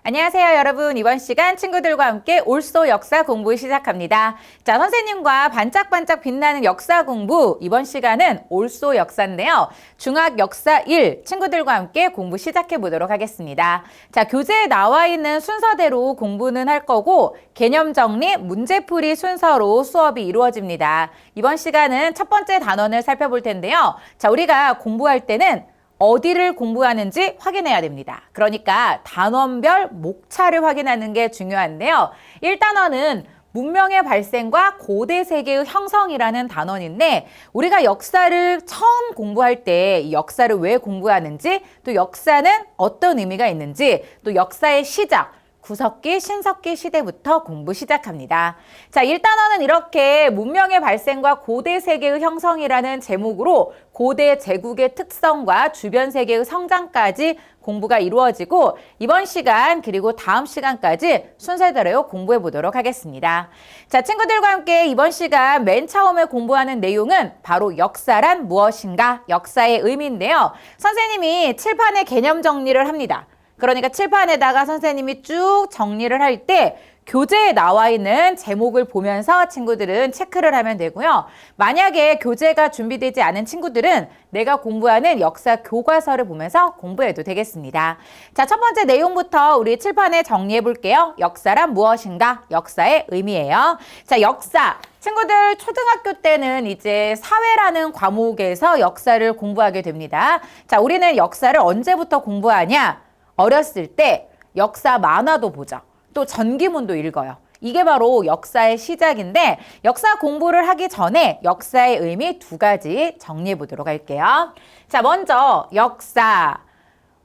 안녕하세요, 여러분. 이번 시간 친구들과 함께 올소 역사 공부 시작합니다. 자, 선생님과 반짝반짝 빛나는 역사 공부. 이번 시간은 올소 역사인데요. 중학 역사 1 친구들과 함께 공부 시작해 보도록 하겠습니다. 자, 교재에 나와 있는 순서대로 공부는 할 거고 개념 정리, 문제풀이 순서로 수업이 이루어집니다. 이번 시간은 첫 번째 단원을 살펴볼 텐데요. 자, 우리가 공부할 때는 어디를 공부하는지 확인해야 됩니다. 그러니까 단원별 목차를 확인하는 게 중요한데요. 1단원은 문명의 발생과 고대 세계의 형성이라는 단원인데 우리가 역사를 처음 공부할 때 이 역사를 왜 공부하는지, 또 역사는 어떤 의미가 있는지, 또 역사의 시작, 구석기, 신석기 시대부터 공부 시작합니다. 자, 1단원은 이렇게 문명의 발생과 고대 세계의 형성이라는 제목으로 고대 제국의 특성과 주변 세계의 성장까지 공부가 이루어지고 이번 시간 그리고 다음 시간까지 순서대로 공부해 보도록 하겠습니다. 자, 친구들과 함께 이번 시간 맨 처음에 공부하는 내용은 바로 역사란 무엇인가, 역사의 의미인데요. 선생님이 칠판에 개념 정리를 합니다. 그러니까 칠판에다가 선생님이 쭉 정리를 할 때 교재에 나와 있는 제목을 보면서 친구들은 체크를 하면 되고요. 만약에 교재가 준비되지 않은 친구들은 내가 공부하는 역사 교과서를 보면서 공부해도 되겠습니다. 자, 첫 번째 내용부터 우리 칠판에 정리해 볼게요. 역사란 무엇인가? 역사의 의미예요. 자, 역사. 친구들 초등학교 때는 이제 사회라는 과목에서 역사를 공부하게 됩니다. 자, 우리는 역사를 언제부터 공부하냐? 어렸을 때 역사 만화도 보죠. 또 전기문도 읽어요. 이게 바로 역사의 시작인데 역사 공부를 하기 전에 역사의 의미 두 가지 정리해 보도록 할게요. 자, 먼저 역사.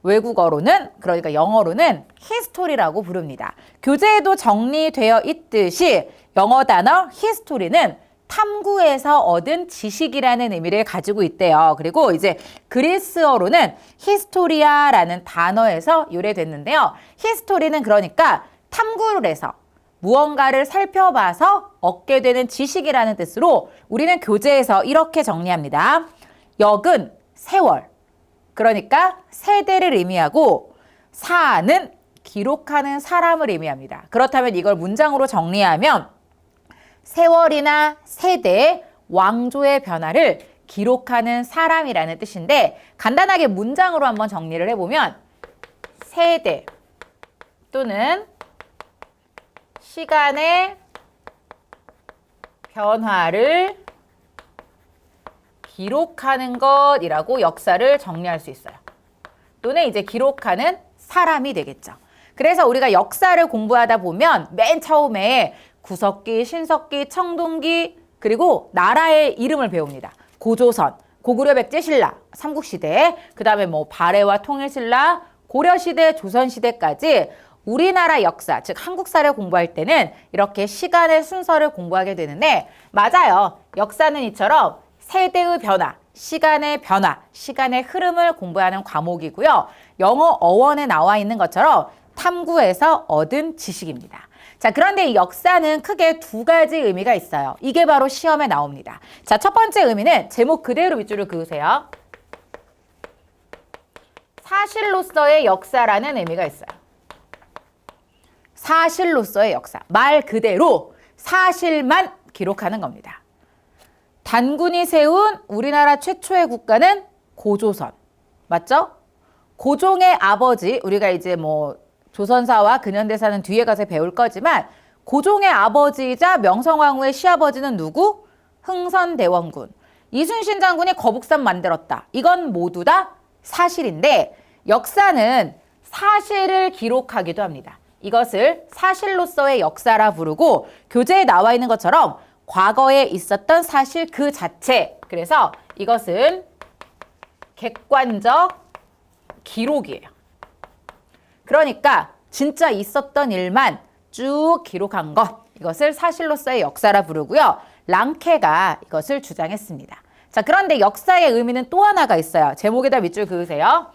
외국어로는, 그러니까 영어로는 history라고 부릅니다. 교재에도 정리되어 있듯이 영어 단어 history는 탐구에서 얻은 지식이라는 의미를 가지고 있대요. 그리고 이제 그리스어로는 히스토리아라는 단어에서 유래됐는데요. 히스토리는 그러니까 탐구를 해서 무언가를 살펴봐서 얻게 되는 지식이라는 뜻으로 우리는 교재에서 이렇게 정리합니다. 역은 세월, 그러니까 세대를 의미하고 사는 기록하는 사람을 의미합니다. 그렇다면 이걸 문장으로 정리하면 세월이나 세대, 왕조의 변화를 기록하는 사람이라는 뜻인데 간단하게 문장으로 한번 정리를 해보면 세대 또는 시간의 변화를 기록하는 것이라고 역사를 정리할 수 있어요. 또는 이제 기록하는 사람이 되겠죠. 그래서 우리가 역사를 공부하다 보면 맨 처음에 구석기, 신석기, 청동기, 그리고 나라의 이름을 배웁니다. 고조선, 고구려 백제 신라, 삼국시대, 그 다음에 뭐 발해와 통일신라, 고려시대, 조선시대까지 우리나라 역사, 즉 한국사를 공부할 때는 이렇게 시간의 순서를 공부하게 되는데 맞아요. 역사는 이처럼 세대의 변화, 시간의 변화, 시간의 흐름을 공부하는 과목이고요. 영어 어원에 나와 있는 것처럼 탐구에서 얻은 지식입니다. 자, 그런데 이 역사는 크게 두 가지 의미가 있어요. 이게 바로 시험에 나옵니다. 자, 첫 번째 의미는 제목 그대로 밑줄을 그으세요. 사실로서의 역사라는 의미가 있어요. 사실로서의 역사. 말 그대로 사실만 기록하는 겁니다. 단군이 세운 우리나라 최초의 국가는 고조선. 맞죠? 고종의 아버지, 우리가 이제 뭐 조선사와 근현대사는 뒤에 가서 배울 거지만 고종의 아버지이자 명성황후의 시아버지는 누구? 흥선대원군. 이순신 장군이 거북선 만들었다. 이건 모두 다 사실인데 역사는 사실을 기록하기도 합니다. 이것을 사실로서의 역사라 부르고 교재에 나와 있는 것처럼 과거에 있었던 사실 그 자체. 그래서 이것은 객관적 기록이에요. 그러니까 진짜 있었던 일만 쭉 기록한 것, 이것을 사실로서의 역사라 부르고요. 랑케가 이것을 주장했습니다. 자, 그런데 역사의 의미는 또 하나가 있어요. 제목에다 밑줄 그으세요.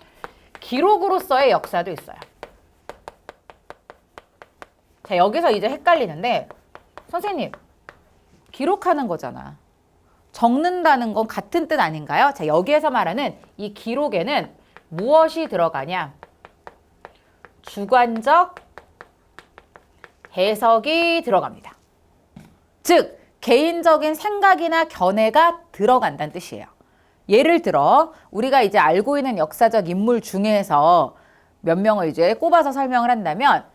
기록으로서의 역사도 있어요. 자, 여기서 이제 헷갈리는데 선생님, 기록하는 거잖아. 적는다는 건 같은 뜻 아닌가요? 자, 여기에서 말하는 이 기록에는 무엇이 들어가냐? 주관적 해석이 들어갑니다. 즉, 개인적인 생각이나 견해가 들어간다는 뜻이에요. 예를 들어 우리가 이제 알고 있는 역사적 인물 중에서 몇 명을 이제 꼽아서 설명을 한다면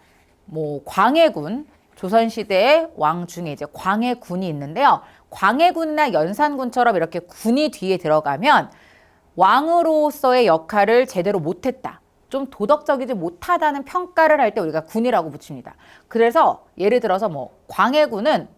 뭐 광해군, 조선시대의 왕 중에 이제 광해군이 있는데요. 광해군이나 연산군처럼 이렇게 군이 뒤에 들어가면 왕으로서의 역할을 제대로 못했다. 좀 도덕적이지 못하다는 평가를 할 때 우리가 군이라고 붙입니다. 그래서 예를 들어서 뭐 광해군은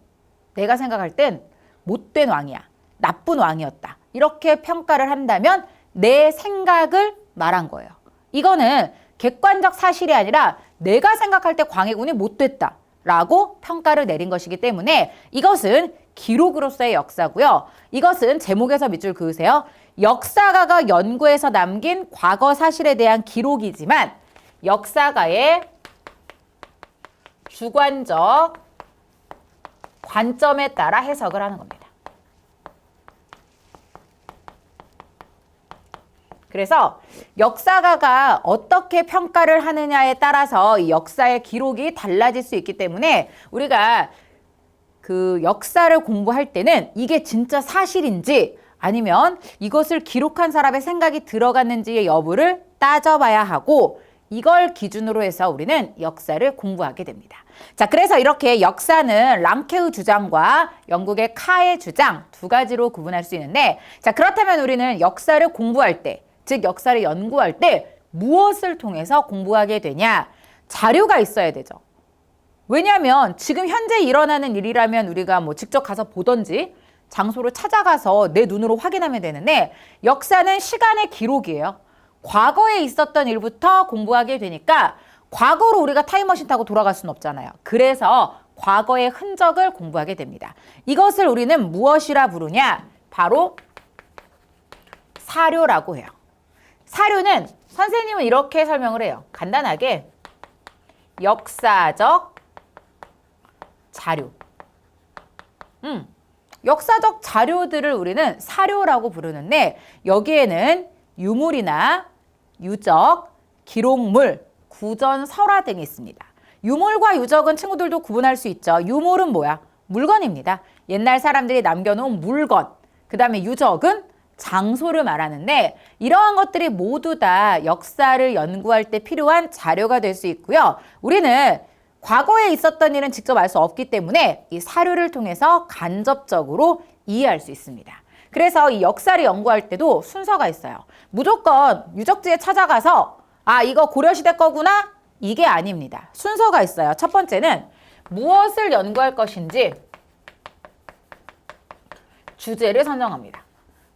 내가 생각할 땐 못된 왕이야. 나쁜 왕이었다. 이렇게 평가를 한다면 내 생각을 말한 거예요. 이거는 객관적 사실이 아니라 내가 생각할 때 광해군이 못됐다 라고 평가를 내린 것이기 때문에 이것은 기록으로서의 역사고요. 이것은 제목에서 밑줄 그으세요. 역사가가 연구해서 남긴 과거 사실에 대한 기록이지만 역사가의 주관적 관점에 따라 해석을 하는 겁니다. 그래서 역사가가 어떻게 평가를 하느냐에 따라서 이 역사의 기록이 달라질 수 있기 때문에 우리가 그 역사를 공부할 때는 이게 진짜 사실인지 아니면 이것을 기록한 사람의 생각이 들어갔는지의 여부를 따져봐야 하고 이걸 기준으로 해서 우리는 역사를 공부하게 됩니다. 자, 그래서 이렇게 역사는 람케의 주장과 영국의 카의 주장 두 가지로 구분할 수 있는데 자, 그렇다면 우리는 역사를 공부할 때 즉 역사를 연구할 때 무엇을 통해서 공부하게 되냐? 자료가 있어야 되죠. 왜냐하면 지금 현재 일어나는 일이라면 우리가 뭐 직접 가서 보던지 장소를 찾아가서 내 눈으로 확인하면 되는데 역사는 시간의 기록이에요. 과거에 있었던 일부터 공부하게 되니까 과거로 우리가 타임머신 타고 돌아갈 수는 없잖아요. 그래서 과거의 흔적을 공부하게 됩니다. 이것을 우리는 무엇이라 부르냐? 바로 사료라고 해요. 사료는 선생님은 이렇게 설명을 해요. 간단하게 역사적 자료. 역사적 자료들을 우리는 사료라고 부르는데 여기에는 유물이나 유적, 기록물, 구전, 설화 등이 있습니다. 유물과 유적은 친구들도 구분할 수 있죠. 유물은 뭐야? 물건입니다. 옛날 사람들이 남겨놓은 물건. 그 다음에 유적은 장소를 말하는데 이러한 것들이 모두 다 역사를 연구할 때 필요한 자료가 될 수 있고요. 우리는 과거에 있었던 일은 직접 알 수 없기 때문에 이 사료를 통해서 간접적으로 이해할 수 있습니다. 그래서 이 역사를 연구할 때도 순서가 있어요. 무조건 유적지에 찾아가서 아, 이거 고려시대 거구나? 이게 아닙니다. 순서가 있어요. 첫 번째는 무엇을 연구할 것인지 주제를 선정합니다.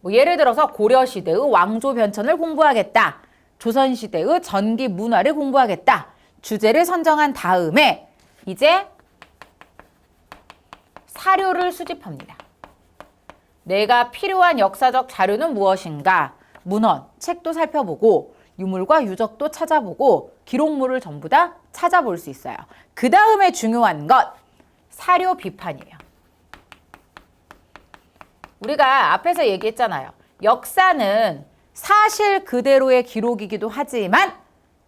뭐 예를 들어서 고려시대의 왕조 변천을 공부하겠다. 조선시대의 전기 문화를 공부하겠다. 주제를 선정한 다음에 이제 사료를 수집합니다. 내가 필요한 역사적 자료는 무엇인가? 문헌, 책도 살펴보고 유물과 유적도 찾아보고 기록물을 전부 다 찾아볼 수 있어요. 그 다음에 중요한 것, 사료 비판이에요. 우리가 앞에서 얘기했잖아요. 역사는 사실 그대로의 기록이기도 하지만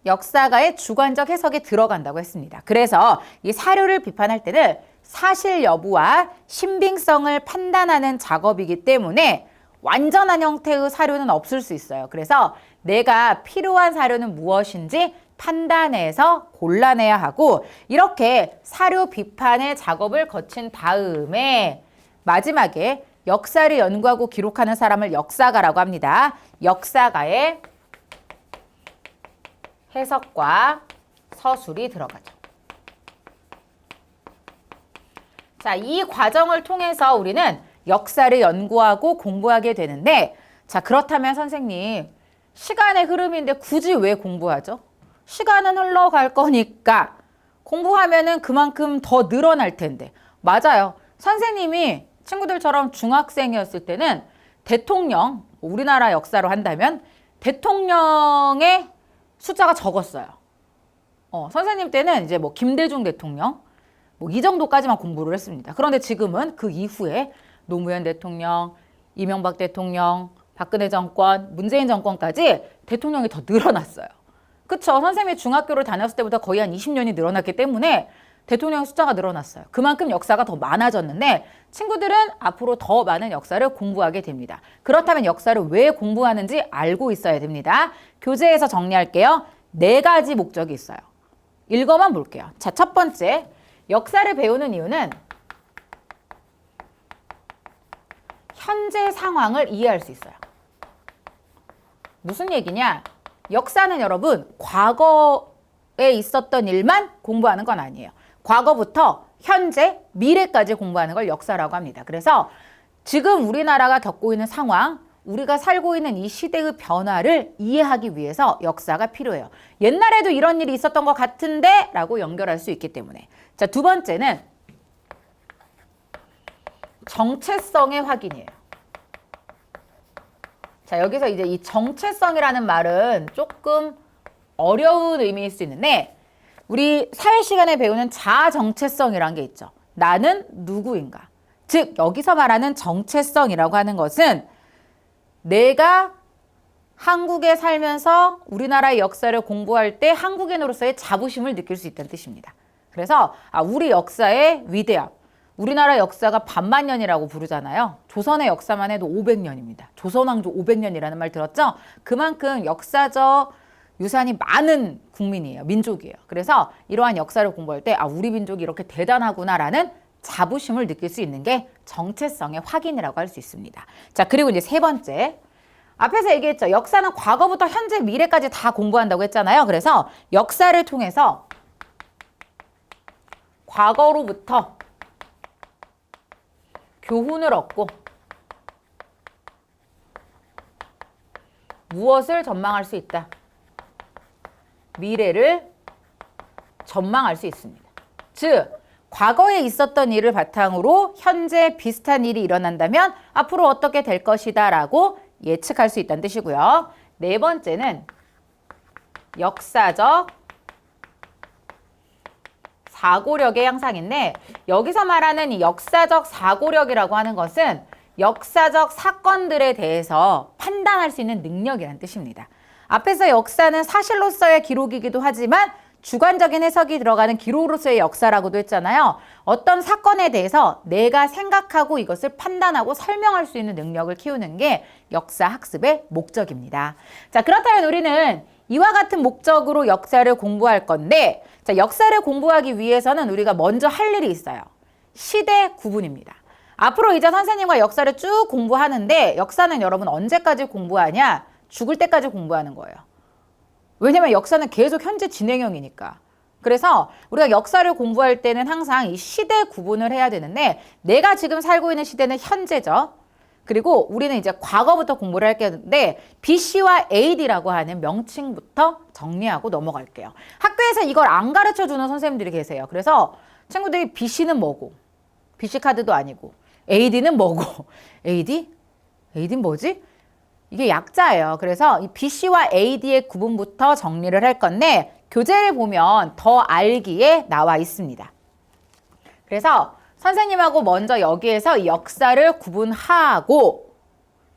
역사가의 주관적 해석이 들어간다고 했습니다. 그래서 이 사료를 비판할 때는 사실 여부와 신빙성을 판단하는 작업이기 때문에 완전한 형태의 사료는 없을 수 있어요. 그래서 내가 필요한 사료는 무엇인지 판단해서 골라내야 하고 이렇게 사료 비판의 작업을 거친 다음에 마지막에 역사를 연구하고 기록하는 사람을 역사가라고 합니다. 역사가의 해석과 서술이 들어가죠. 자, 이 과정을 통해서 우리는 역사를 연구하고 공부하게 되는데 자, 그렇다면 선생님, 시간의 흐름인데 굳이 왜 공부하죠? 시간은 흘러갈 거니까 공부하면은 그만큼 더 늘어날 텐데. 맞아요. 선생님이 친구들처럼 중학생이었을 때는 대통령, 우리나라 역사로 한다면 대통령의 숫자가 적었어요. 선생님 때는 이제 뭐 김대중 대통령, 뭐 이 정도까지만 공부를 했습니다. 그런데 지금은 그 이후에 노무현 대통령, 이명박 대통령, 박근혜 정권, 문재인 정권까지 대통령이 더 늘어났어요. 그쵸? 선생님이 중학교를 다녔을 때보다 거의 한 20년이 늘어났기 때문에 대통령 숫자가 늘어났어요. 그만큼 역사가 더 많아졌는데 친구들은 앞으로 더 많은 역사를 공부하게 됩니다. 그렇다면 역사를 왜 공부하는지 알고 있어야 됩니다. 교재에서 정리할게요. 4가지 목적이 있어요. 읽어만 볼게요. 자, 첫 번째, 역사를 배우는 이유는 현재 상황을 이해할 수 있어요. 무슨 얘기냐? 역사는 여러분 과거에 있었던 일만 공부하는 건 아니에요. 과거부터 현재, 미래까지 공부하는 걸 역사라고 합니다. 그래서 지금 우리나라가 겪고 있는 상황, 우리가 살고 있는 이 시대의 변화를 이해하기 위해서 역사가 필요해요. 옛날에도 이런 일이 있었던 것 같은데 라고 연결할 수 있기 때문에. 자, 두 번째는 정체성의 확인이에요. 자, 여기서 이제 이 정체성이라는 말은 조금 어려운 의미일 수 있는데 우리 사회 시간에 배우는 자아 정체성이라는 게 있죠. 나는 누구인가? 즉 여기서 말하는 정체성이라고 하는 것은 내가 한국에 살면서 우리나라의 역사를 공부할 때 한국인으로서의 자부심을 느낄 수 있다는 뜻입니다. 그래서 우리 역사의 위대함, 우리나라 역사가 반만년이라고 부르잖아요. 조선의 역사만 해도 500년입니다. 조선왕조 500년이라는 말 들었죠? 그만큼 역사적 유산이 많은 국민이에요. 민족이에요. 그래서 이러한 역사를 공부할 때 우리 민족이 이렇게 대단하구나라는 자부심을 느낄 수 있는 게 정체성의 확인이라고 할 수 있습니다. 자, 그리고 이제 세 번째. 앞에서 얘기했죠. 역사는 과거부터 현재, 미래까지 다 공부한다고 했잖아요. 그래서 역사를 통해서 과거로부터 교훈을 얻고 무엇을 전망할 수 있다? 미래를 전망할 수 있습니다. 즉, 과거에 있었던 일을 바탕으로 현재 비슷한 일이 일어난다면 앞으로 어떻게 될 것이다 라고 예측할 수 있다는 뜻이고요. 네 번째는 역사적 사고력의 향상인데 여기서 말하는 이 역사적 사고력이라고 하는 것은 역사적 사건들에 대해서 판단할 수 있는 능력이라는 뜻입니다. 앞에서 역사는 사실로서의 기록이기도 하지만 주관적인 해석이 들어가는 기록으로서의 역사라고도 했잖아요. 어떤 사건에 대해서 내가 생각하고 이것을 판단하고 설명할 수 있는 능력을 키우는 게 역사 학습의 목적입니다. 자, 그렇다면 우리는 이와 같은 목적으로 역사를 공부할 건데, 자, 역사를 공부하기 위해서는 우리가 먼저 할 일이 있어요. 시대 구분입니다. 앞으로 이제 선생님과 역사를 쭉 공부하는데 역사는 여러분 언제까지 공부하냐? 죽을 때까지 공부하는 거예요. 왜냐면 역사는 계속 현재 진행형이니까. 그래서 우리가 역사를 공부할 때는 항상 이 시대 구분을 해야 되는데 내가 지금 살고 있는 시대는 현재죠. 그리고 우리는 이제 과거부터 공부를 할 건데 BC와 AD라고 하는 명칭부터 정리하고 넘어갈게요. 학교에서 이걸 안 가르쳐주는 선생님들이 계세요. 그래서 친구들이 BC는 뭐고 BC 카드도 아니고 AD는 뭐고 AD? AD는 뭐지? 이게 약자예요. 그래서 이 BC와 AD의 구분부터 정리를 할 건데 교재를 보면 더 알기에 나와 있습니다. 그래서 선생님하고 먼저 여기에서 이 역사를 구분하고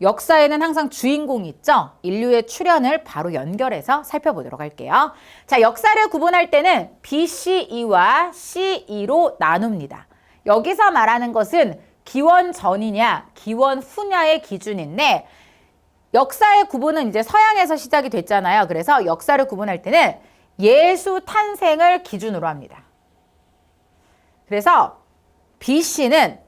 역사에는 항상 주인공이 있죠. 인류의 출현을 바로 연결해서 살펴보도록 할게요. 자, 역사를 구분할 때는 BCE와 CE로 나눕니다. 여기서 말하는 것은 기원 전이냐 기원 후냐의 기준인데 역사의 구분은 이제 서양에서 시작이 됐잖아요. 그래서 역사를 구분할 때는 예수 탄생을 기준으로 합니다. 그래서 BC는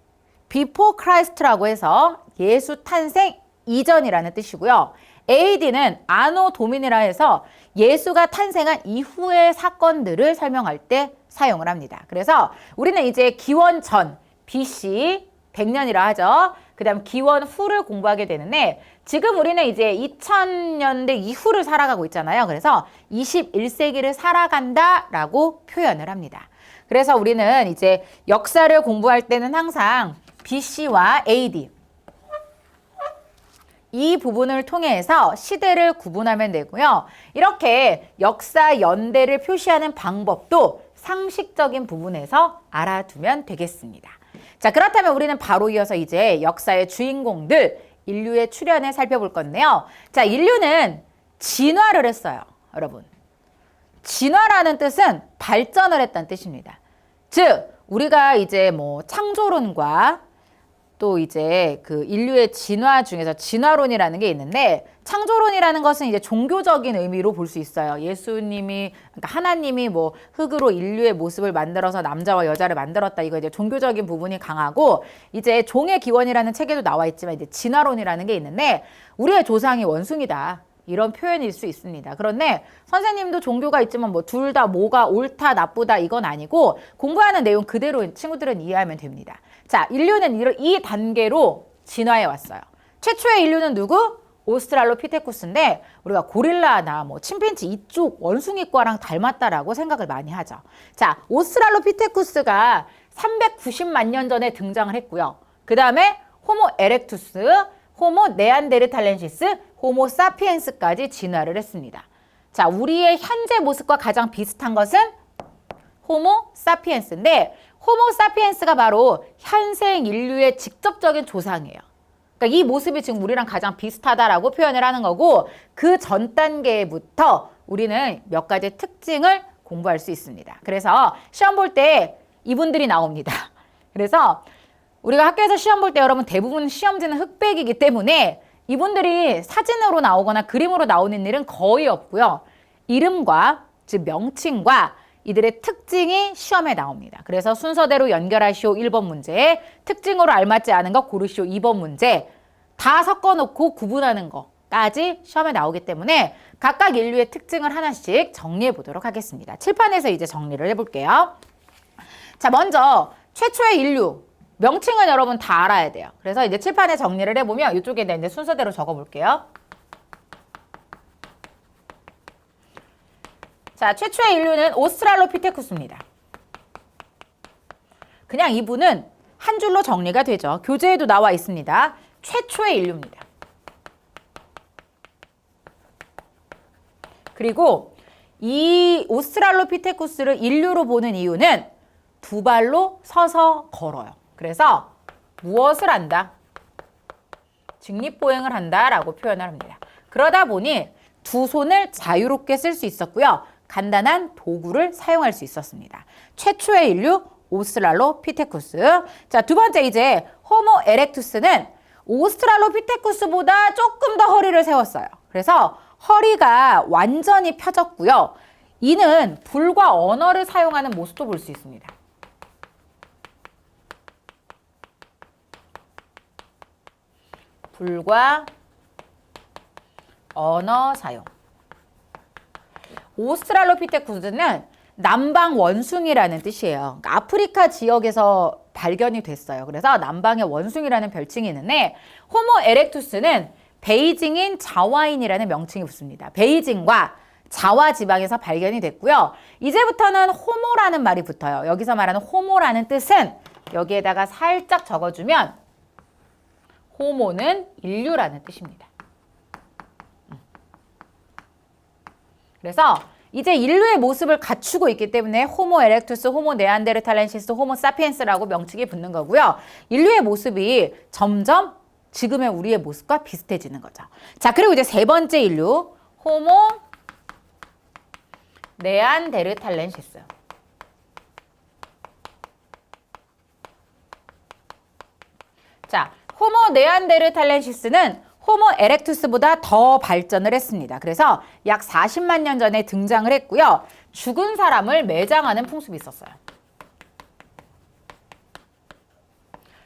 Before Christ라고 해서 예수 탄생 이전이라는 뜻이고요. AD는 아노 도미니라 해서 예수가 탄생한 이후의 사건들을 설명할 때 사용을 합니다. 그래서 우리는 이제 기원 전 BC 100년이라 하죠. 그 다음 기원 후를 공부하게 되는데 지금 우리는 이제 2000년대 이후를 살아가고 있잖아요. 그래서 21세기를 살아간다라고 표현을 합니다. 그래서 우리는 이제 역사를 공부할 때는 항상 BC와 AD 이 부분을 통해서 시대를 구분하면 되고요. 이렇게 역사 연대를 표시하는 방법도 상식적인 부분에서 알아두면 되겠습니다. 자, 그렇다면 우리는 바로 이어서 이제 역사의 주인공들, 인류의 출현을 살펴볼 건데요. 자, 인류는 진화를 했어요, 여러분. 진화라는 뜻은 발전을 했다는 뜻입니다. 즉 우리가 이제 뭐 창조론과 또 이제 그 인류의 진화 중에서 진화론이라는 게 있는데, 창조론이라는 것은 이제 종교적인 의미로 볼 수 있어요. 예수님이, 그러니까 하나님이 뭐 흙으로 인류의 모습을 만들어서 남자와 여자를 만들었다. 이거 이제 종교적인 부분이 강하고, 이제 종의 기원이라는 책에도 나와 있지만 이제 진화론이라는 게 있는데, 우리의 조상이 원숭이다. 이런 표현일 수 있습니다. 그런데 선생님도 종교가 있지만 뭐 둘 다 뭐가 옳다 나쁘다 이건 아니고, 공부하는 내용 그대로 친구들은 이해하면 됩니다. 자, 인류는 이 단계로 진화해 왔어요. 최초의 인류는 누구? 오스트랄로피테쿠스인데, 우리가 고릴라나 뭐 침팬지 이쪽 원숭이과랑 닮았다라고 생각을 많이 하죠. 자, 오스트랄로피테쿠스가 390만 년 전에 등장을 했고요. 그 다음에 호모 에렉투스, 호모 네안데르탈렌시스, 호모 사피엔스까지 진화를 했습니다. 자, 우리의 현재 모습과 가장 비슷한 것은 호모 사피엔스인데, 호모 사피엔스가 바로 현생 인류의 직접적인 조상이에요. 그러니까 이 모습이 지금 우리랑 가장 비슷하다라고 표현을 하는 거고, 그 전 단계부터 우리는 몇 가지 특징을 공부할 수 있습니다. 그래서 시험 볼 때 이분들이 나옵니다. 그래서 우리가 학교에서 시험 볼 때 여러분 대부분 시험지는 흑백이기 때문에 이분들이 사진으로 나오거나 그림으로 나오는 일은 거의 없고요. 이름과 즉 명칭과 이들의 특징이 시험에 나옵니다. 그래서 순서대로 연결하시오 1번 문제, 특징으로 알맞지 않은 거 고르시오 2번 문제, 다 섞어놓고 구분하는 거까지 시험에 나오기 때문에 각각 인류의 특징을 하나씩 정리해 보도록 하겠습니다. 칠판에서 이제 정리를 해볼게요. 자, 먼저 최초의 인류 명칭은 여러분 다 알아야 돼요. 그래서 이제 칠판에 정리를 해보면 이쪽에 이제 순서대로 적어볼게요. 자, 최초의 인류는 오스트랄로피테쿠스입니다. 그냥 이분은 한 줄로 정리가 되죠. 교재에도 나와 있습니다. 최초의 인류입니다. 그리고 이 오스트랄로피테쿠스를 인류로 보는 이유는 두 발로 서서 걸어요. 그래서 무엇을 한다? 직립보행을 한다라고 표현을 합니다. 그러다 보니 두 손을 자유롭게 쓸 수 있었고요. 간단한 도구를 사용할 수 있었습니다. 최초의 인류 오스트랄로피테쿠스. 자, 두 번째 이제 호모 에렉투스는 오스트랄로피테쿠스보다 조금 더 허리를 세웠어요. 그래서 허리가 완전히 펴졌고요. 이는 불과 언어를 사용하는 모습도 볼 수 있습니다. 불과 언어 사용. 오스트랄로피테쿠스는 남방 원숭이라는 뜻이에요. 그러니까 아프리카 지역에서 발견이 됐어요. 그래서 남방의 원숭이라는 별칭이 있는데, 호모 에렉투스는 베이징인 자와인이라는 명칭이 붙습니다. 베이징과 자와 지방에서 발견이 됐고요. 이제부터는 호모라는 말이 붙어요. 여기서 말하는 호모라는 뜻은 여기에다가 살짝 적어주면 호모는 인류라는 뜻입니다. 그래서 이제 인류의 모습을 갖추고 있기 때문에 호모 에렉투스, 호모 네안데르탈렌시스, 호모 사피엔스라고 명칭이 붙는 거고요. 인류의 모습이 점점 지금의 우리의 모습과 비슷해지는 거죠. 자, 그리고 이제 세 번째 인류, 호모 네안데르탈렌시스. 자, 호모 네안데르탈렌시스는 호모 에렉투스보다 더 발전을 했습니다. 그래서 약 40만 년 전에 등장을 했고요. 죽은 사람을 매장하는 풍습이 있었어요.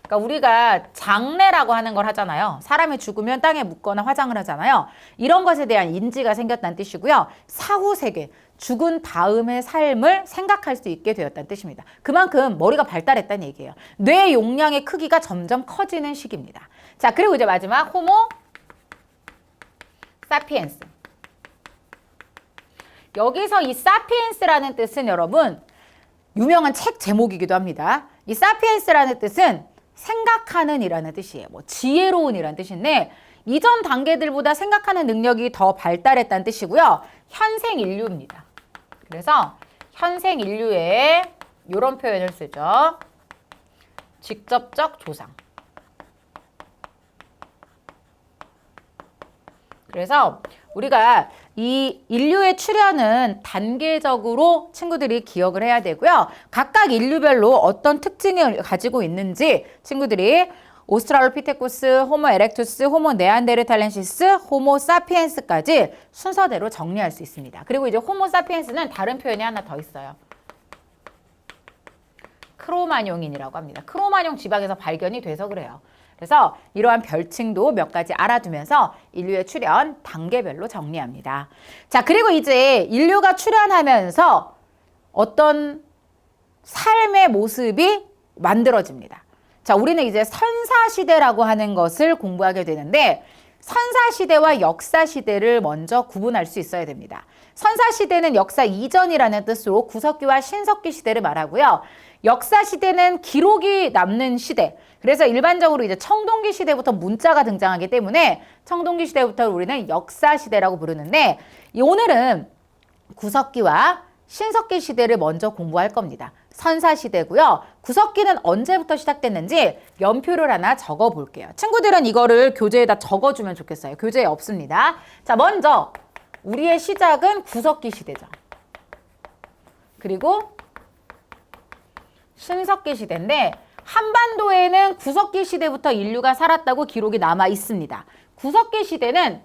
그러니까 우리가 장례라고 하는 걸 하잖아요. 사람이 죽으면 땅에 묻거나 화장을 하잖아요. 이런 것에 대한 인지가 생겼다는 뜻이고요. 사후 세계, 죽은 다음의 삶을 생각할 수 있게 되었다는 뜻입니다. 그만큼 머리가 발달했다는 얘기예요. 뇌 용량의 크기가 점점 커지는 시기입니다. 자, 그리고 이제 마지막 호모 사피엔스. 여기서 이 사피엔스라는 뜻은 여러분 유명한 책 제목이기도 합니다. 이 사피엔스라는 뜻은 생각하는 이라는 뜻이에요. 뭐 지혜로운 이라는 뜻인데, 이전 단계들보다 생각하는 능력이 더 발달했다는 뜻이고요. 현생 인류입니다. 그래서 현생 인류에 이런 표현을 쓰죠. 직접적 조상. 그래서 우리가 이 인류의 출현은 단계적으로 친구들이 기억을 해야 되고요. 각각 인류별로 어떤 특징을 가지고 있는지 친구들이 오스트랄로피테쿠스, 호모 에렉투스, 호모 네안데르탈렌시스, 호모 사피엔스까지 순서대로 정리할 수 있습니다. 그리고 이제 호모 사피엔스는 다른 표현이 하나 더 있어요. 크로마뇽인이라고 합니다. 크로마뇽 지방에서 발견이 돼서 그래요. 그래서 이러한 별칭도 몇 가지 알아두면서 인류의 출현 단계별로 정리합니다. 자, 그리고 이제 인류가 출현하면서 어떤 삶의 모습이 만들어집니다. 자, 우리는 이제 선사시대라고 하는 것을 공부하게 되는데 선사시대와 역사시대를 먼저 구분할 수 있어야 됩니다. 선사시대는 역사 이전이라는 뜻으로 구석기와 신석기 시대를 말하고요. 역사시대는 기록이 남는 시대. 그래서 일반적으로 이제 청동기 시대부터 문자가 등장하기 때문에 청동기 시대부터 우리는 역사시대라고 부르는데 오늘은 구석기와 신석기 시대를 먼저 공부할 겁니다. 선사시대고요. 구석기는 언제부터 시작됐는지 연표를 하나 적어 볼게요. 친구들은 이거를 교재에다 적어주면 좋겠어요. 교재에 없습니다. 자, 먼저 우리의 시작은 구석기 시대죠. 그리고 신석기 시대인데 한반도에는 구석기 시대부터 인류가 살았다고 기록이 남아 있습니다. 구석기 시대는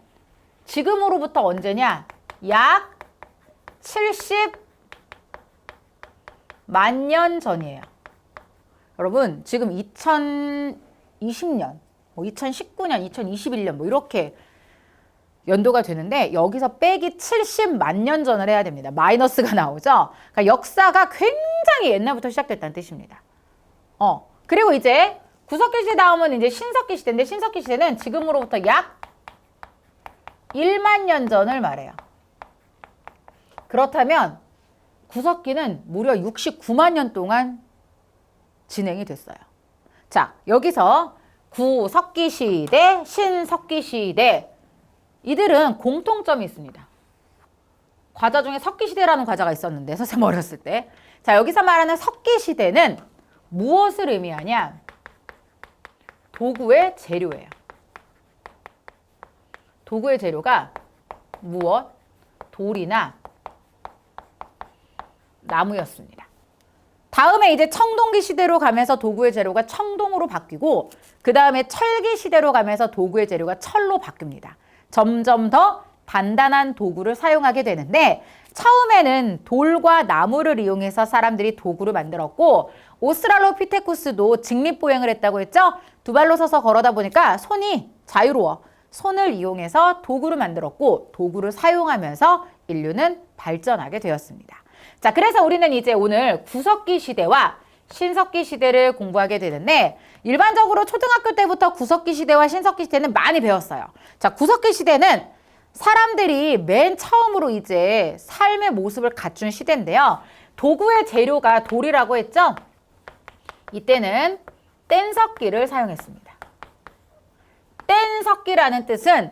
지금으로부터 언제냐? 약 70만 년 전이에요. 여러분, 지금 2020년, 2019년, 2021년 이렇게 연도가 되는데 여기서 빼기 70만 년 전을 해야 됩니다. 마이너스가 나오죠. 그러니까 역사가 굉장히 옛날부터 시작됐다는 뜻입니다. 그리고 이제 구석기 시대 다음은 이제 신석기 시대인데 신석기 시대는 지금으로부터 약 1만 년 전을 말해요. 그렇다면 구석기는 무려 69만 년 동안 진행이 됐어요. 자, 여기서 구석기 시대, 신석기 시대 이들은 공통점이 있습니다. 과자 중에 석기시대라는 과자가 있었는데 선생님 어렸을 때. 자, 여기서 말하는 석기시대는 무엇을 의미하냐? 도구의 재료예요. 도구의 재료가 무엇? 돌이나 나무였습니다. 다음에 이제 청동기 시대로 가면서 도구의 재료가 청동으로 바뀌고 그 다음에 철기 시대로 가면서 도구의 재료가 철로 바뀝니다. 점점 더 단단한 도구를 사용하게 되는데 처음에는 돌과 나무를 이용해서 사람들이 도구를 만들었고 오스트랄로피테쿠스도 직립보행을 했다고 했죠? 두 발로 서서 걸어다 보니까 손이 자유로워. 손을 이용해서 도구를 만들었고 도구를 사용하면서 인류는 발전하게 되었습니다. 자, 그래서 우리는 이제 오늘 구석기 시대와 신석기 시대를 공부하게 되는데 일반적으로 초등학교 때부터 구석기 시대와 신석기 시대는 많이 배웠어요. 자, 구석기 시대는 사람들이 맨 처음으로 이제 삶의 모습을 갖춘 시대인데요. 도구의 재료가 돌이라고 했죠? 이때는 뗀석기를 사용했습니다. 뗀석기라는 뜻은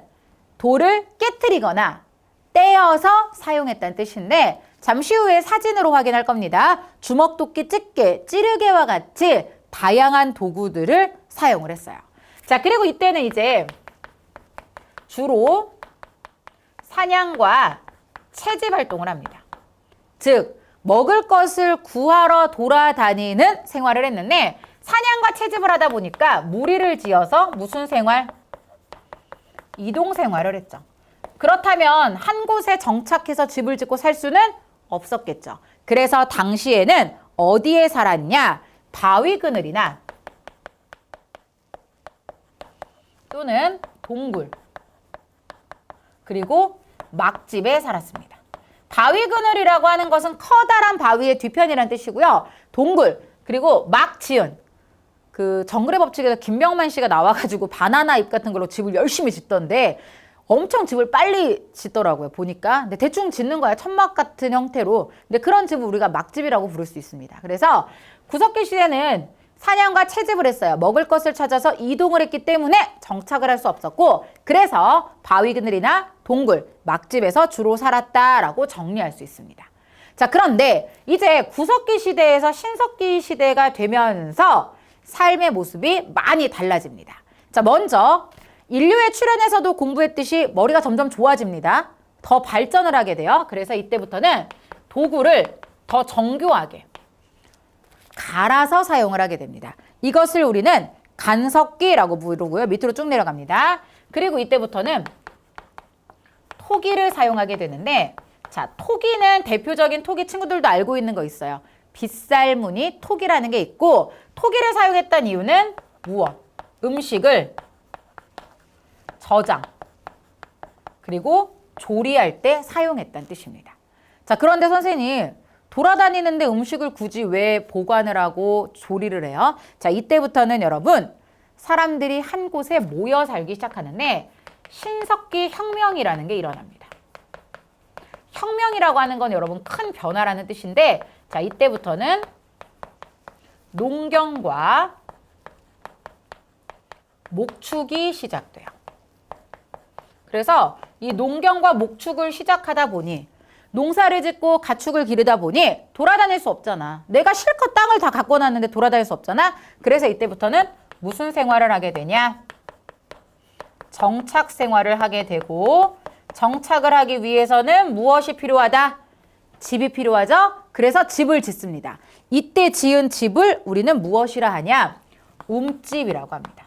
돌을 깨트리거나 떼어서 사용했다는 뜻인데 잠시 후에 사진으로 확인할 겁니다. 주먹도끼, 집게, 찌르개와 같이 다양한 도구들을 사용을 했어요. 자, 그리고 이때는 이제 주로 사냥과 채집 활동을 합니다. 즉, 먹을 것을 구하러 돌아다니는 생활을 했는데 사냥과 채집을 하다 보니까 무리를 지어서 무슨 생활? 이동 생활을 했죠. 그렇다면 한 곳에 정착해서 집을 짓고 살 수는 없었겠죠. 그래서 당시에는 어디에 살았냐? 바위 그늘이나 또는 동굴 그리고 막집에 살았습니다. 바위 그늘이라고 하는 것은 커다란 바위의 뒤편이라는 뜻이고요. 동굴 그리고 막 지은 그 정글의 법칙에서 김병만 씨가 나와가지고 바나나 잎 같은 걸로 집을 열심히 짓던데 엄청 집을 빨리 짓더라고요. 보니까. 근데 대충 짓는 거야. 천막 같은 형태로. 근데 그런 집을 우리가 막집이라고 부를 수 있습니다. 그래서 구석기 시대는 사냥과 채집을 했어요. 먹을 것을 찾아서 이동을 했기 때문에 정착을 할 수 없었고 그래서 바위 그늘이나 동굴, 막집에서 주로 살았다라고 정리할 수 있습니다. 자, 그런데 이제 구석기 시대에서 신석기 시대가 되면서 삶의 모습이 많이 달라집니다. 자, 먼저 인류의 출현에서도 공부했듯이 머리가 점점 좋아집니다. 더 발전을 하게 돼요. 그래서 이때부터는 도구를 더 정교하게 갈아서 사용을 하게 됩니다. 이것을 우리는 간석기라고 부르고요. 밑으로 쭉 내려갑니다. 그리고 이때부터는 토기를 사용하게 되는데, 자, 토기는 대표적인 토기 친구들도 알고 있는 거 있어요. 빗살무늬 토기라는 게 있고, 토기를 사용했던 이유는 무엇? 음식을 저장, 그리고 조리할 때 사용했다는 뜻입니다. 자, 그런데 선생님, 돌아다니는데 음식을 굳이 왜 보관을 하고 조리를 해요? 자, 이때부터는 여러분, 사람들이 한 곳에 모여 살기 시작하는데 신석기 혁명이라는 게 일어납니다. 혁명이라고 하는 건 여러분 큰 변화라는 뜻인데, 자, 이때부터는 농경과 목축이 시작돼요. 그래서 이 농경과 목축을 시작하다 보니, 농사를 짓고 가축을 기르다 보니 돌아다닐 수 없잖아. 내가 실컷 땅을 다 갖고 놨는데 돌아다닐 수 없잖아. 그래서 이때부터는 무슨 생활을 하게 되냐? 정착 생활을 하게 되고, 정착을 하기 위해서는 무엇이 필요하다? 집이 필요하죠? 그래서 집을 짓습니다. 이때 지은 집을 우리는 무엇이라 하냐? 움집이라고 합니다.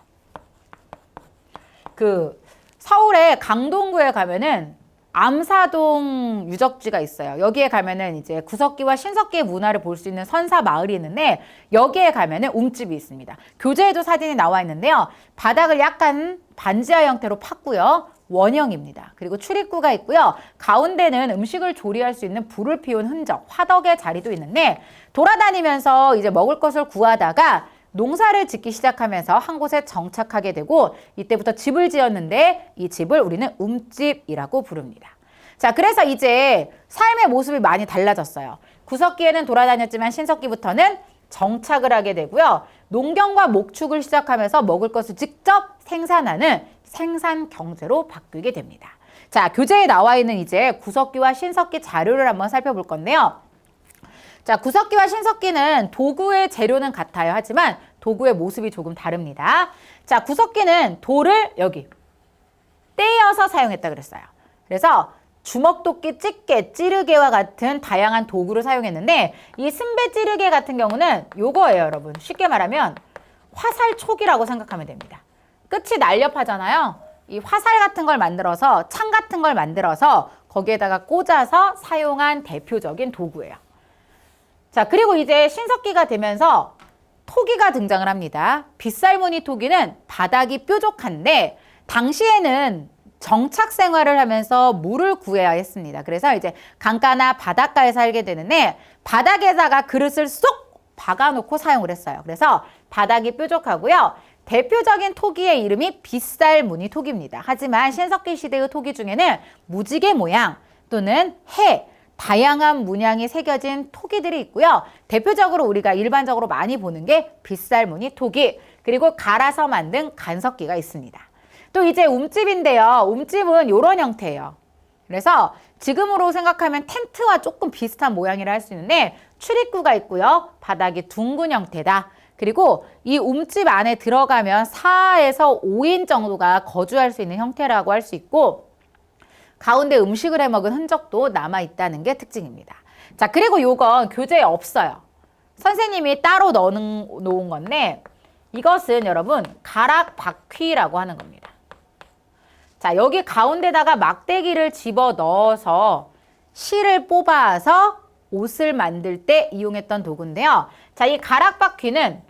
서울의 강동구에 가면은 암사동 유적지가 있어요. 여기에 가면은 이제 구석기와 신석기의 문화를 볼 수 있는 선사 마을이 있는데, 여기에 가면은 움집이 있습니다. 교재에도 사진이 나와 있는데요. 바닥을 약간 반지하 형태로 팠고요. 원형입니다. 그리고 출입구가 있고요. 가운데는 음식을 조리할 수 있는 불을 피운 흔적, 화덕의 자리도 있는데, 돌아다니면서 이제 먹을 것을 구하다가 농사를 짓기 시작하면서 한 곳에 정착하게 되고, 이때부터 집을 지었는데 이 집을 우리는 움집이라고 부릅니다. 자, 그래서 이제 삶의 모습이 많이 달라졌어요. 구석기에는 돌아다녔지만 신석기부터는 정착을 하게 되고요. 농경과 목축을 시작하면서 먹을 것을 직접 생산하는 생산 경제로 바뀌게 됩니다. 자, 교재에 나와 있는 이제 구석기와 신석기 자료를 한번 살펴볼 건데요. 자, 구석기와 신석기는 도구의 재료는 같아요. 하지만 도구의 모습이 조금 다릅니다. 자, 구석기는 돌을 여기 떼어서 사용했다 그랬어요. 그래서 주먹도끼, 집게, 찌르개와 같은 다양한 도구를 사용했는데, 이 승배 찌르개 같은 경우는 요거예요, 여러분. 쉽게 말하면 화살촉이라고 생각하면 됩니다. 끝이 날렵하잖아요. 이 화살 같은 걸 만들어서, 창 같은 걸 만들어서 거기에다가 꽂아서 사용한 대표적인 도구예요. 자, 그리고 이제 신석기가 되면서 토기가 등장을 합니다. 빗살무늬 토기는 바닥이 뾰족한데, 당시에는 정착 생활을 하면서 물을 구해야 했습니다. 그래서 이제 강가나 바닷가에 살게 되는데, 바닥에다가 그릇을 쏙 박아놓고 사용을 했어요. 그래서 바닥이 뾰족하고요. 대표적인 토기의 이름이 빗살무늬 토기입니다. 하지만 신석기 시대의 토기 중에는 무지개 모양 또는 해, 다양한 문양이 새겨진 토기들이 있고요. 대표적으로 우리가 일반적으로 많이 보는 게 빗살무늬 토기, 그리고 갈아서 만든 간석기가 있습니다. 또 이제 움집인데요. 움집은 이런 형태예요. 그래서 지금으로 생각하면 텐트와 조금 비슷한 모양이라 할 수 있는데, 출입구가 있고요. 바닥이 둥근 형태다. 그리고 이 움집 안에 들어가면 4에서 5인 정도가 거주할 수 있는 형태라고 할 수 있고, 가운데 음식을 해먹은 흔적도 남아있다는 게 특징입니다. 자, 그리고 요건 교재에 없어요. 선생님이 따로 넣어놓은 건데, 이것은 여러분 가락바퀴라고 하는 겁니다. 자, 여기 가운데다가 막대기를 집어 넣어서 실을 뽑아서 옷을 만들 때 이용했던 도구인데요. 자, 이 가락바퀴는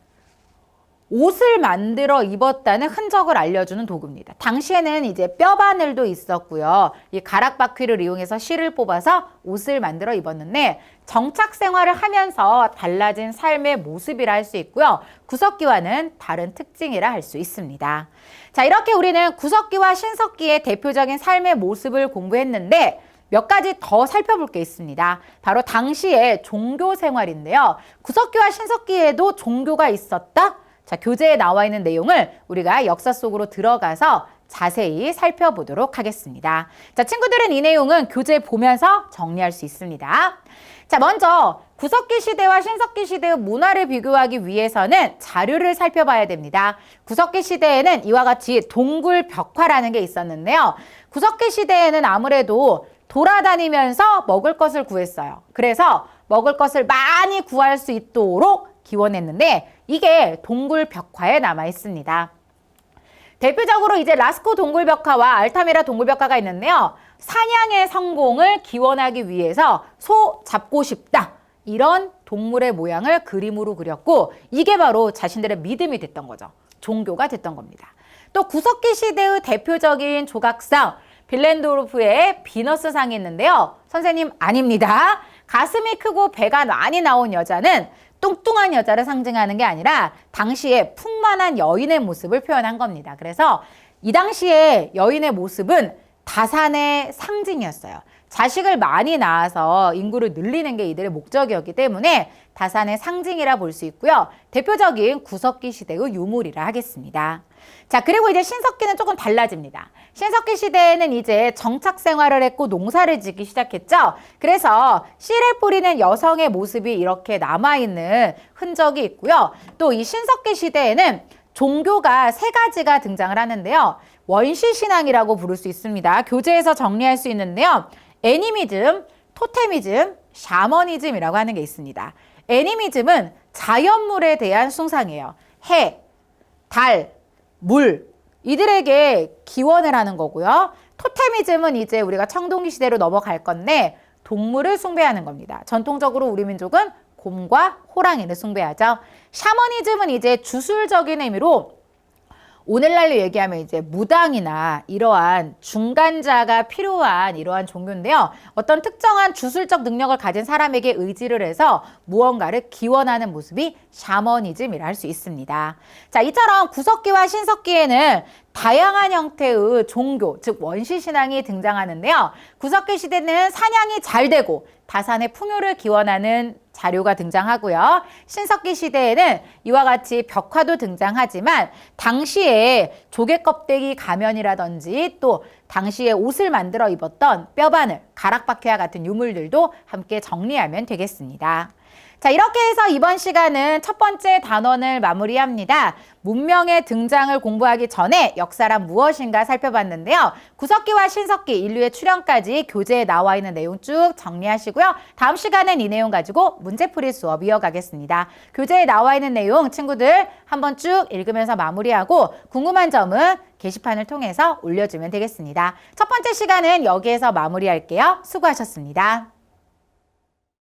옷을 만들어 입었다는 흔적을 알려주는 도구입니다. 당시에는 이제 뼈바늘도 있었고요. 이 가락바퀴를 이용해서 실을 뽑아서 옷을 만들어 입었는데, 정착 생활을 하면서 달라진 삶의 모습이라 할 수 있고요. 구석기와는 다른 특징이라 할 수 있습니다. 자, 이렇게 우리는 구석기와 신석기의 대표적인 삶의 모습을 공부했는데, 몇 가지 더 살펴볼 게 있습니다. 바로 당시의 종교 생활인데요. 구석기와 신석기에도 종교가 있었다? 자, 교재에 나와 있는 내용을 우리가 역사 속으로 들어가서 자세히 살펴보도록 하겠습니다. 자, 친구들은 이 내용은 교재 보면서 정리할 수 있습니다. 자, 먼저 구석기 시대와 신석기 시대의 문화를 비교하기 위해서는 자료를 살펴봐야 됩니다. 구석기 시대에는 이와 같이 동굴 벽화라는 게 있었는데요. 구석기 시대에는 아무래도 돌아다니면서 먹을 것을 구했어요. 그래서 먹을 것을 많이 구할 수 있도록 기원했는데 이게 동굴벽화에 남아 있습니다. 대표적으로 이제 라스코 동굴벽화와 알타미라 동굴벽화가 있는데요. 사냥의 성공을 기원하기 위해서 소 잡고 싶다. 이런 동물의 모양을 그림으로 그렸고 이게 바로 자신들의 믿음이 됐던 거죠. 종교가 됐던 겁니다. 또 구석기 시대의 대표적인 조각상 빌렌도르프의 비너스상이 있는데요. 선생님 아닙니다. 가슴이 크고 배가 많이 나온 여자는 뚱뚱한 여자를 상징하는 게 아니라 당시에 풍만한 여인의 모습을 표현한 겁니다. 그래서 이 당시에 여인의 모습은 다산의 상징이었어요. 자식을 많이 낳아서 인구를 늘리는 게 이들의 목적이었기 때문에 다산의 상징이라 볼 수 있고요. 대표적인 구석기 시대의 유물이라 하겠습니다. 자, 그리고 이제 신석기는 조금 달라집니다. 신석기 시대에는 이제 정착 생활을 했고 농사를 짓기 시작했죠. 그래서 씨를 뿌리는 여성의 모습이 이렇게 남아있는 흔적이 있고요. 또 이 신석기 시대에는 종교가 세 가지가 등장을 하는데요. 원시신앙이라고 부를 수 있습니다. 교재에서 정리할 수 있는데요. 애니미즘, 토테미즘, 샤머니즘이라고 하는 게 있습니다. 애니미즘은 자연물에 대한 숭상이에요. 해, 달, 물, 이들에게 기원을 하는 거고요. 토테미즘은 이제 우리가 청동기 시대로 넘어갈 건데 동물을 숭배하는 겁니다. 전통적으로 우리 민족은 곰과 호랑이를 숭배하죠. 샤머니즘은 이제 주술적인 의미로 오늘날로 얘기하면 이제 무당이나 이러한 중간자가 필요한 이러한 종교인데요. 어떤 특정한 주술적 능력을 가진 사람에게 의지를 해서 무언가를 기원하는 모습이 샤머니즘이라 할 수 있습니다. 자, 이처럼 구석기와 신석기에는 다양한 형태의 종교, 즉 원시신앙이 등장하는데요. 구석기 시대는 사냥이 잘 되고 다산의 풍요를 기원하는 자료가 등장하고요. 신석기 시대에는 이와 같이 벽화도 등장하지만 당시에 조개 껍데기 가면이라든지 또 당시에 옷을 만들어 입었던 뼈바늘, 가락바퀴와 같은 유물들도 함께 정리하면 되겠습니다. 자, 이렇게 해서 이번 시간은 첫 번째 단원을 마무리합니다. 문명의 등장을 공부하기 전에 역사란 무엇인가 살펴봤는데요. 구석기와 신석기, 인류의 출현까지 교재에 나와 있는 내용 쭉 정리하시고요. 다음 시간엔 이 내용 가지고 문제풀이 수업 이어가겠습니다. 교재에 나와 있는 내용 친구들 한번 쭉 읽으면서 마무리하고 궁금한 점은 게시판을 통해서 올려주면 되겠습니다. 첫 번째 시간은 여기에서 마무리할게요. 수고하셨습니다.